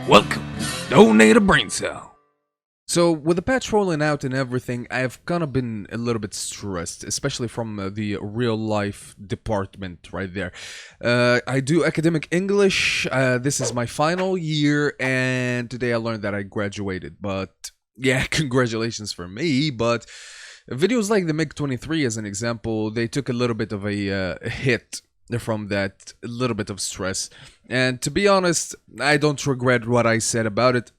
Welcome, Donate a Brain Cell. So, with the patch rolling out and everything, I've kind of been a little bit stressed, especially from the real life department right there. I do academic English, this is my final year, and today I learned that I graduated, but yeah, congratulations for me, but videos like the MiG-23 as an example, they took a little bit of a hit from that little bit of stress, and to be honest, I don't regret what I said about it.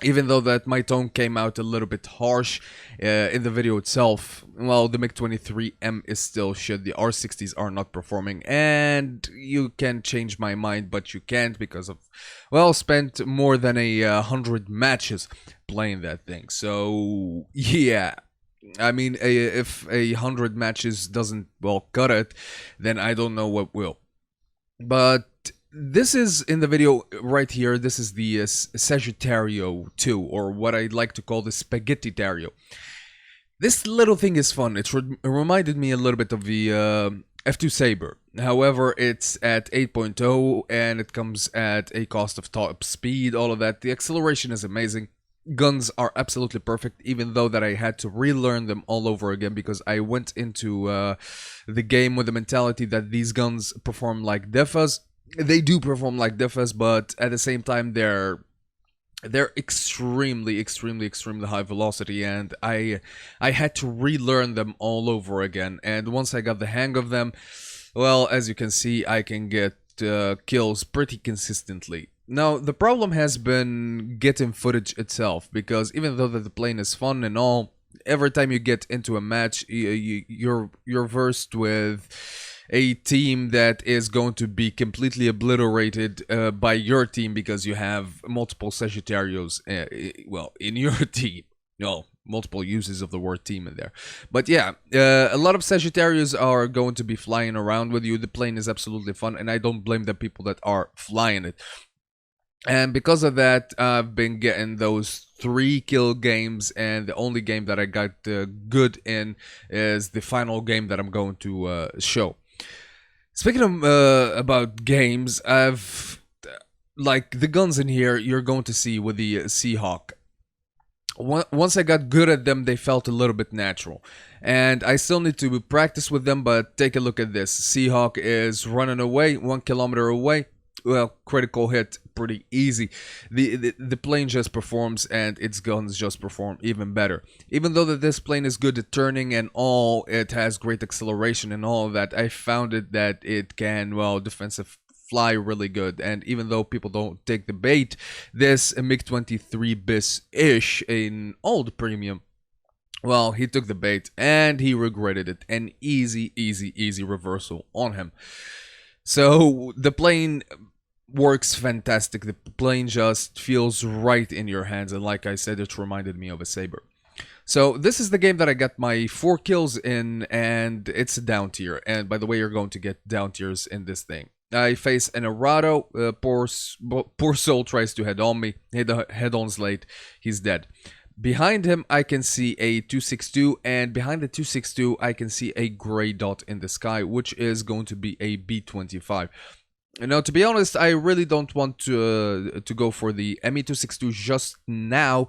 Even though that my tone came out a little bit harsh in the video itself, well, the MiG-23M is still shit, the R-60s are not performing, and you can change my mind, but you can't because of, well, spent more than 100 matches playing that thing, so yeah. I mean, if 100 matches doesn't, well, cut it, then I don't know what will. But this is, in the video right here, this is the Sagittario 2, or what I like to call the Spaghetti-tario. This little thing is fun. It reminded me a little bit of the F2 Saber. However, it's at 8.0 and it comes at a cost of top speed, all of that. The acceleration is amazing. Guns are absolutely perfect, even though that I had to relearn them all over again because I went into the game with the mentality that these guns perform like Defas. They do perform like Defas, but at the same time they're extremely high velocity, and I had to relearn them all over again. And once I got the hang of them, well, as you can see, I can get kills pretty consistently. Now, the problem has been getting footage itself, because even though that the plane is fun and all, every time you get into a match, you're versed with a team that is going to be completely obliterated by your team because you have multiple Sagittarios, well, in your team. No, multiple uses of the word team in there. But yeah, a lot of Sagittarios are going to be flying around with you. The plane is absolutely fun, and I don't blame the people that are flying it. And because of that, I've been getting those 3 kill games, and the only game that I got good in is the final game that I'm going to show. Speaking of about games, I've like the guns in here you're going to see with the Seahawk. Once I got good at them, they felt a little bit natural, and I still need to practice with them. But take a look at this. Seahawk is running away, 1 kilometer away. Well, critical hit, pretty easy. The plane just performs, and its guns just perform even better. Even though that this plane is good at turning and all, it has great acceleration and all of that, I found it that it can, well, defensive fly really good. And even though people don't take the bait, this MiG-23 bis-ish, an old premium, well, he took the bait and he regretted it. An easy reversal on him. So the plane works fantastic. The plane just feels right in your hands, and like I said, it reminded me of a Saber. So this is the game that I got my 4 kills in, and it's a down tier. And by the way, you're going to get down tiers in this thing. I face an Arado. Poor soul tries to head on me. Head on's late. He's dead. Behind him, I can see a 262, and behind the 262, I can see a gray dot in the sky, which is going to be a B-25. Now, to be honest, I really don't want to go for the ME-262 just now.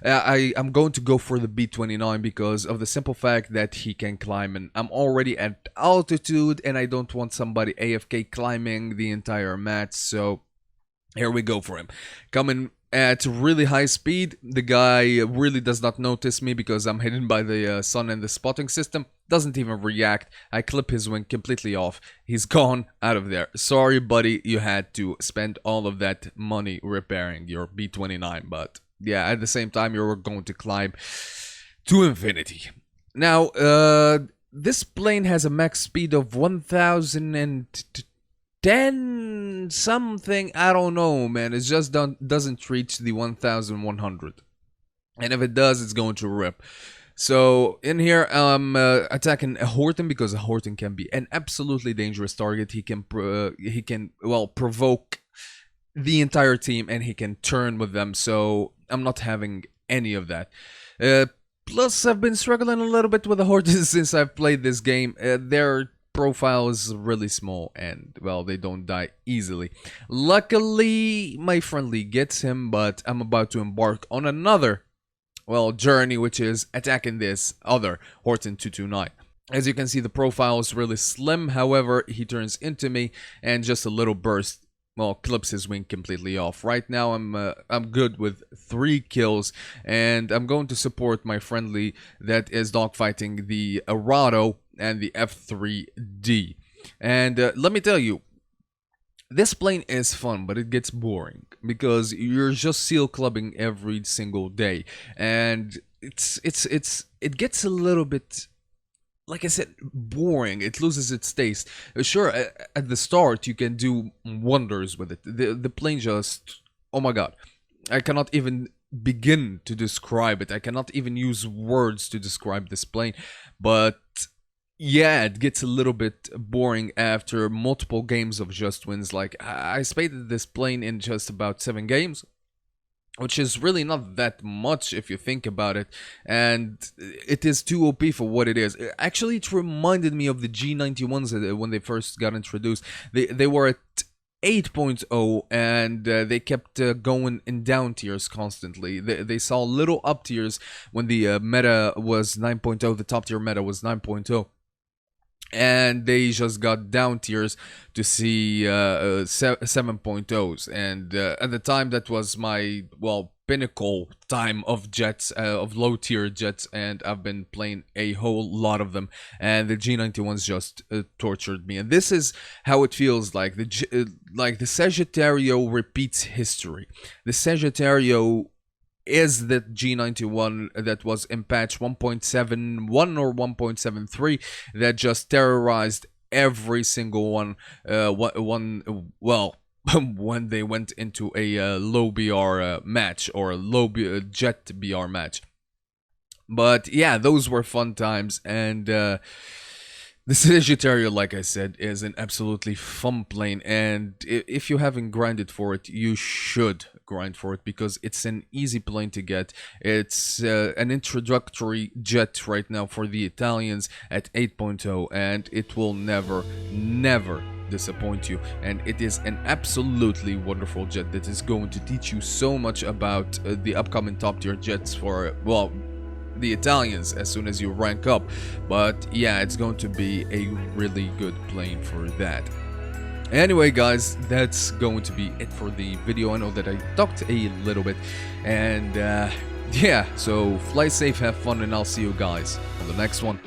I'm going to go for the B-29 because of the simple fact that he can climb, and I'm already at altitude, and I don't want somebody AFK climbing the entire match, so here we go for him. Coming at really high speed, the guy really does not notice me because I'm hidden by the sun and the spotting system. Doesn't even react. I clip his wing completely off. He's gone out of there. Sorry, buddy, you had to spend all of that money repairing your B-29, but yeah, at the same time, you're going to climb to infinity. Now, this plane has a max speed of 1,010 something. I don't know, man. It just doesn't reach the 1,100, and if it does, it's going to rip. So in here, I'm attacking a Horton because a Horton can be an absolutely dangerous target. He can well provoke the entire team, and he can turn with them. So I'm not having any of that. Plus, I've been struggling a little bit with the Hortons since I've played this game. They're profile is really small and, well, they don't die easily. Luckily, my friendly gets him, but I'm about to embark on another, well, journey, which is attacking this other Horton 229. As you can see, the profile is really slim. However, he turns into me, and just a little burst, well, clips his wing completely off. Right now, I'm good with 3 kills, and I'm going to support my friendly that is dogfighting the Arado and the F3D. And let me tell you, this plane is fun, but it gets boring because you're just seal clubbing every single day, and it gets a little bit, like I said, boring. It loses its taste. Sure, at the start you can do wonders with it. The plane just, oh my god, I cannot even begin to describe it. I cannot even use words to describe this plane, but yeah, it gets a little bit boring after multiple games of just wins. Like, I spaded this plane in just about 7 games, which is really not that much if you think about it, and it is too OP for what it is. Actually, it reminded me of the G91s when they first got introduced. They were at 8.0 and they kept going in down tiers constantly. They saw little up tiers when the meta was 9.0, the top tier meta was 9.0. And they just got down tiers to see 7.0s, and at the time that was my, well, pinnacle time of jets, of low tier jets, and I've been playing a whole lot of them, and the G91s just tortured me. And this is how it feels like. The Sagittario repeats history. The Sagittario is that G91 that was in patch 1.71 or 1.73 that just terrorized every single one, well, when they went into a low BR match, or a low jet BR match. But yeah, those were fun times, and the Sagittario, like I said, is an absolutely fun plane, and if you haven't grinded for it, you should grind for it, because it's an easy plane to get. It's an introductory jet right now for the Italians at 8.0, and it will never disappoint you. And it is an absolutely wonderful jet that is going to teach you so much about the upcoming top tier jets for, well, the Italians as soon as you rank up. But yeah, it's going to be a really good plane for that. Anyway guys, that's going to be it for the video. I know that I talked a little bit, and yeah, so fly safe, have fun, and I'll see you guys on the next one.